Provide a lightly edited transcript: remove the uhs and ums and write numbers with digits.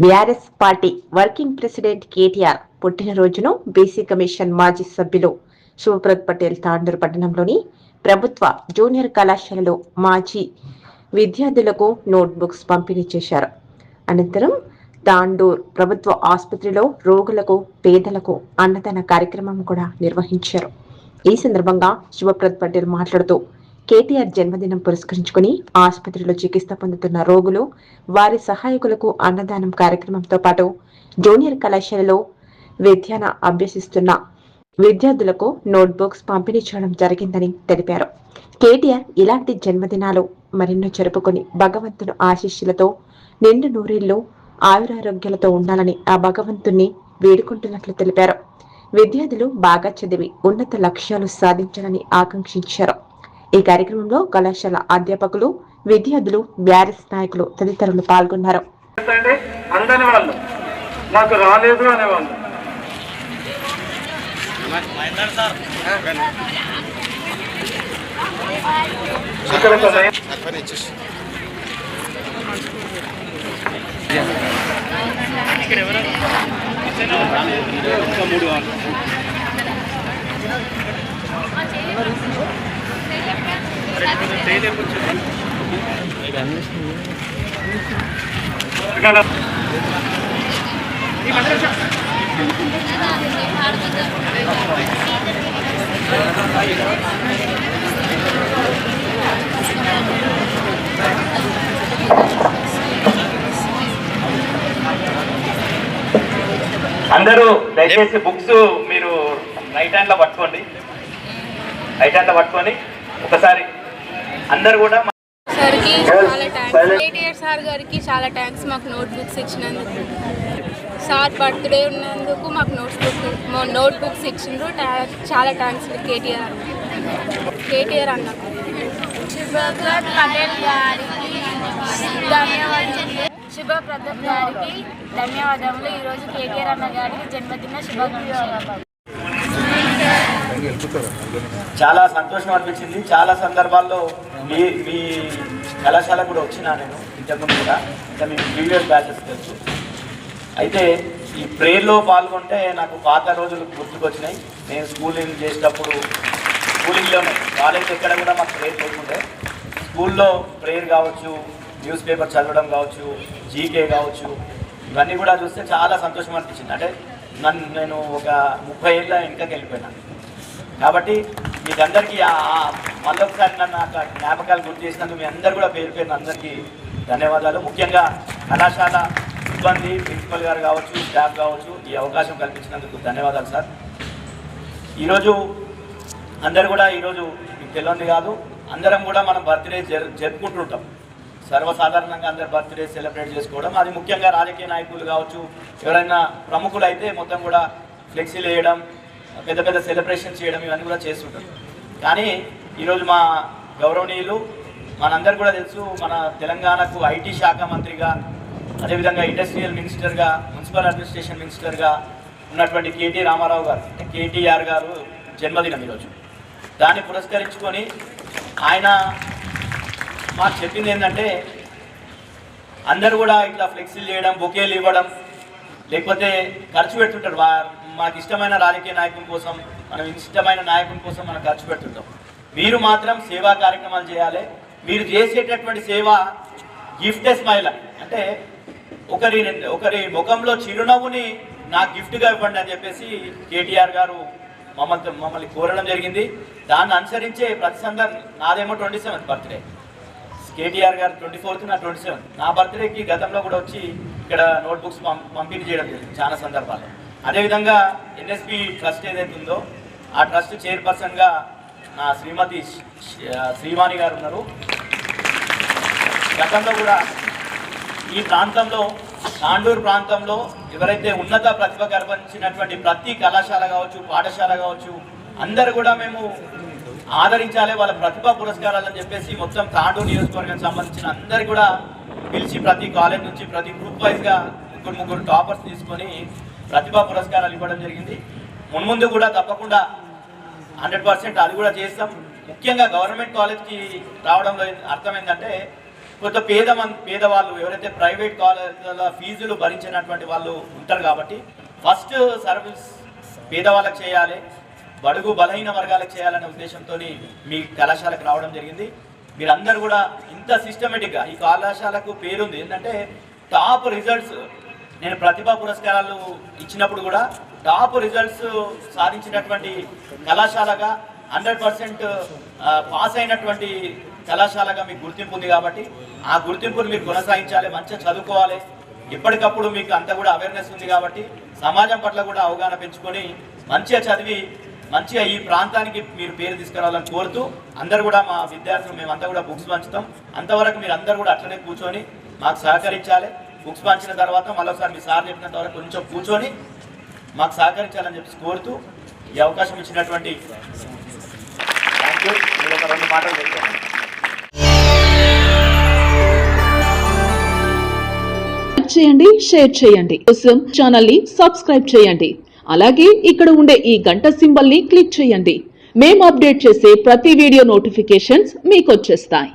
BRS party working president KTR పుట్టినరోజును BC commission మాజీ సభ్యులు శివప్రద్ పటేల్ తాండూరు పట్టణంలోని ప్రభుత్వ జూనియర్ కళాశాలలో మాజీ విద్యార్థులకు నోట్బుక్స్ పంపిణీ చేశారు. అనంతరం తాండూర్ ప్రభుత్వ ఆసుపత్రిలో రోగులకు పేదలకు అన్నదాన కార్యక్రమం కూడా నిర్వహించారు. ఈ సందర్భంగా శివప్రద్ పటేల్ మాట్లాడుతూ కేటీఆర్ జన్మదినం పురస్కరించుకుని ఆసుపత్రిలో చికిత్స పొందుతున్న రోగులు వారి సహాయకులకు అన్నదానం కార్యక్రమంతో పాటు జూనియర్ కళాశాలలో విద్యను అభ్యసిస్తున్న విద్యార్థులకు నోట్బుక్స్ పంపిణీ చేయడం జరిగిందని తెలిపారు. కేటీఆర్ ఇలాంటి జన్మదినాలు మరెన్నో జరుపుకొని భగవంతుని ఆశీస్సులతో నిండు నూరేళ్లు ఆయురారోగ్యాలతో ఉండాలని ఆ భగవంతుణ్ణి వేడుకుంటున్నట్లు తెలిపారు. విద్యార్థులు బాగా చదివి ఉన్నత లక్ష్యాలు సాధించాలని ఆకాంక్షించారు. ఈ కార్యక్రమంలో కళాశాల అధ్యాపకులు, విద్యార్థులు, బీఆర్ఎస్ నాయకులు తదితరులు పాల్గొన్నారు. అందరూ దయచేసి బుక్స్ మీరు రైట్ హ్యాండ్ లో పట్టుకోండి. రైట్ హ్యాండ్ లో పట్టుకొని ఒకసారి అందరు కూడా కేటీఆర్ సార్ గారికి చాలా థ్యాంక్స్. మాకు నోట్ బుక్స్ ఇచ్చినందుకు, సార్ బర్త్డే ఉన్నందుకు మాకు నోట్ బుక్స్ ఇచ్చిండ్రు. చాలా థ్యాంక్స్ కేటీఆర్ అన్న. శివప్రద్ పటేల్ గారికి ధన్యవాదాలు. శివప్రద్ గారికి ధన్యవాదములు. ఈరోజు కేటీఆర్ అన్న గారికి జన్మదిన శుభాకాంక్షలు. చాలా సంతోషం అనిపించింది. చాలా సందర్భాల్లో మీ కళాశాల కూడా వచ్చినా నేను ఇంతకుముందు కూడా, ఇంకా మీ ప్రీవియస్ బ్యాచెస్ తెలుసు. అయితే ఈ ప్రేయర్లో పాల్గొంటే నాకు పాత రోజులు గుర్తుకొచ్చినాయి. నేను స్కూలింగ్ చేసేటప్పుడు స్కూలింగ్లోనే, కాలేజ్ ఎక్కడ కూడా మాకు ప్రేయర్ లేకుంటే స్కూల్లో ప్రేయర్ కావచ్చు, న్యూస్ పేపర్ చదవడం కావచ్చు, జీకే కావచ్చు, ఇవన్నీ కూడా చూస్తే చాలా సంతోషం అనిపించింది. అంటే నేను ఒక 30 ఏళ్ళ ఇంటికి వెళ్ళిపోయినాను. కాబట్టి మీకందరికీ మళ్ళొకసారి నన్ను జ్ఞాపకాలు గుర్తు చేసినందుకు మీ అందరు కూడా పేరు పేరున అందరికీ ధన్యవాదాలు. ముఖ్యంగా కళాశాల సిబ్బంది, ప్రిన్సిపల్ గారు కావచ్చు, స్టాఫ్ కావచ్చు, ఈ అవకాశం కల్పించినందుకు ధన్యవాదాలు సార్. ఈరోజు అందరు కూడా, ఈరోజు మీకు తెలియంది కాదు, అందరం కూడా మనం బర్త్డే జరుపుకుంటుంటాం. సర్వసాధారణంగా అందరు బర్త్డే సెలబ్రేట్ చేసుకోవడం, అది ముఖ్యంగా రాజకీయ నాయకులు కావచ్చు, ఎవరైనా ప్రముఖులు అయితే మొత్తం కూడా ఫ్లెక్సీలు వేయడం, పెద్ద పెద్ద సెలబ్రేషన్ చేయడం, ఇవన్నీ కూడా చేస్తుంటారు. కానీ ఈరోజు మా గౌరవనీయులు, మనందరూ కూడా తెలుసు, మన తెలంగాణకు ఐటీ శాఖ మంత్రిగా, అదేవిధంగా ఇండస్ట్రియల్ మినిస్టర్గా, మున్సిపల్ అడ్మినిస్ట్రేషన్ మినిస్టర్గా ఉన్నటువంటి కేటీ రామారావు గారు, కేటీఆర్ గారు జన్మదినం ఈరోజు. దాన్ని పురస్కరించుకొని ఆయన మాకు చెప్పింది ఏంటంటే, అందరూ కూడా ఇట్లా ఫ్లెక్సీలు చేయడం, బొకేలు ఇవ్వడం, లేకపోతే ఖర్చు పెడుతుంటారు. మాకు ఇష్టమైన రాజకీయ నాయకుని కోసం, మనం ఇష్టమైన నాయకుని కోసం మనం ఖర్చు పెడుతుంటాం. మీరు మాత్రం సేవా కార్యక్రమాలు చేయాలి. మీరు చేసేటటువంటి సేవ గిఫ్ట్ స్మైల్, అంటే ఒకరి ముఖంలో చిరునవ్వుని నాకు గిఫ్ట్గా ఇవ్వండి అని చెప్పేసి కేటీఆర్ గారు మమ్మల్ని కోరడం జరిగింది. దాన్ని అనుసరించే ప్రతి సందర్భం, నాదేమో 27th బర్త్డే, కేటీఆర్ గారు 24th, నా 27th. నా బర్త్డేకి గతంలో కూడా వచ్చి ఇక్కడ నోట్బుక్స్ పంపిణీ చేయడం జరిగింది చాలా సందర్భాల్లో. అదేవిధంగా ఎన్ఎస్పి ట్రస్ట్ ఏదైతే ఉందో, ఆ ట్రస్ట్ చైర్పర్సన్గా నా శ్రీమతి శ్రీవాణి గారు ఉన్నారు. గతంలో కూడా ఈ ప్రాంతంలో, తాండూరు ప్రాంతంలో ఎవరైతే ఉన్నత ప్రతిభ కనబరిచినటువంటి ప్రతి కళాశాల కావచ్చు, పాఠశాల కావచ్చు, అందరూ కూడా మేము ఆదరించాలి, వాళ్ళ ప్రతిభా పురస్కారాలు అని చెప్పేసి మొత్తం తాండూరు నియోజకవర్గానికి సంబంధించిన అందరు కూడా పిలిచి ప్రతి కాలేజ్ నుంచి ప్రతి గ్రూప్ వైజ్గా ముగ్గురు టాపర్స్ తీసుకొని ప్రతిభా పురస్కారాలు ఇవ్వడం జరిగింది. మున్ముందు కూడా తప్పకుండా 100% అది కూడా చేస్తాం. ముఖ్యంగా గవర్నమెంట్ కాలేజ్కి రావడంలో అర్థం ఏంటంటే, కొంత పేదవాళ్ళు ఎవరైతే ప్రైవేట్ కాలేజీల ఫీజులు భరించినటువంటి వాళ్ళు ఉంటారు కాబట్టి ఫస్ట్ సర్వీస్ పేదవాళ్ళకి చేయాలి, బడుగు బలహీన వర్గాలకు చేయాలనే ఉద్దేశంతో మీ కళాశాలకు రావడం జరిగింది. మీరందరూ కూడా ఇంత సిస్టమేటిక్గా ఈ కళాశాలకు పేరుంది ఏంటంటే టాప్ రిజల్ట్స్. నేను ప్రతిభా పురస్కారాలు ఇచ్చినప్పుడు కూడా టాప్ రిజల్ట్స్ సాధించినటువంటి కళాశాలగా 100% పాస్ అయినటువంటి కళాశాలగా మీకు గుర్తింపు ఉంది కాబట్టి ఆ గుర్తింపును మీరు కొనసాగించాలి, మంచిగా చదువుకోవాలి. ఎప్పటికప్పుడు మీకు అంతా కూడా అవేర్నెస్ ఉంది కాబట్టి సమాజం పట్ల కూడా అవగాహన పెంచుకొని మంచిగా చదివి మంచిగా ఈ ప్రాంతానికి మీరు పేరు తీసుకురావాలని కోరుతూ అందరూ కూడా మా విద్యార్థులు మేమంతా కూడా బుక్స్ పంచుతాం. అంతవరకు మీరు అందరూ కూడా అట్లనే కూర్చొని మాకు సహకరించాలి. బుక్స్ పంచిన తర్వాత మళ్ళొకసారి మీ సార్ చెప్పినంత వరకు కొంచెం కూర్చొని మాకు సహకరించాలని చెప్పి కోరుతూ ఈ అవకాశం ఇచ్చినటువంటి థ్యాంక్ యూ. మీరు ఒక 2 మాటలు చెప్తాను. చేయండి, షేర్ చేయండి, కోసం ఛానల్ ని సబ్స్క్రైబ్ చేయండి. అలాగే ఇక్కడ ఉండే ఈ గంట సింబల్ ని క్లిక్ చేయండి. మేము అప్డేట్ చేసే ప్రతి వీడియో నోటిఫికేషన్స్ మీకు వచ్చేస్తాయి.